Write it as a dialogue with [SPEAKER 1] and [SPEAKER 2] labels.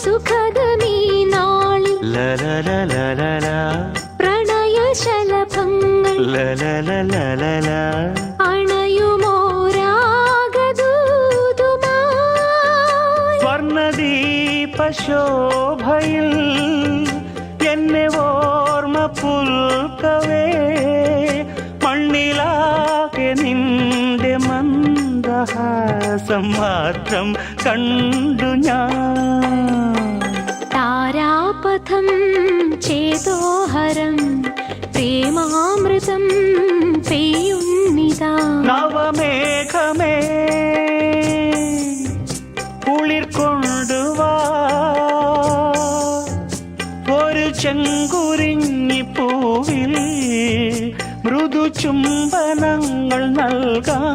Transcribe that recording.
[SPEAKER 1] സുഖദമീ നാളിൽ പ്രണയശലഭങ്ങൾ അണയുമോരാഗദൂതുമായി
[SPEAKER 2] സ്വർണദീപശോഭയിൽ എന്നെ ഓർമ്മ പുൽക്കവേ മണ്ണിലാകെ നിന്റെ മന്ദഹാസം മാത്രം കണ്ടു ഞാൻ.
[SPEAKER 1] താരാപഥം ചേതോഹരം പ്രേമാമൃതം പെയ്യുന്നിതാ.
[SPEAKER 2] നവമേഘമേ കുളിർ കൊണ്ടുവാ ഒരു ചെങ്കുരിഞ്ഞി പൂവിൽ മൃദു ചുംബനങ്ങൾ നൽകാൻ.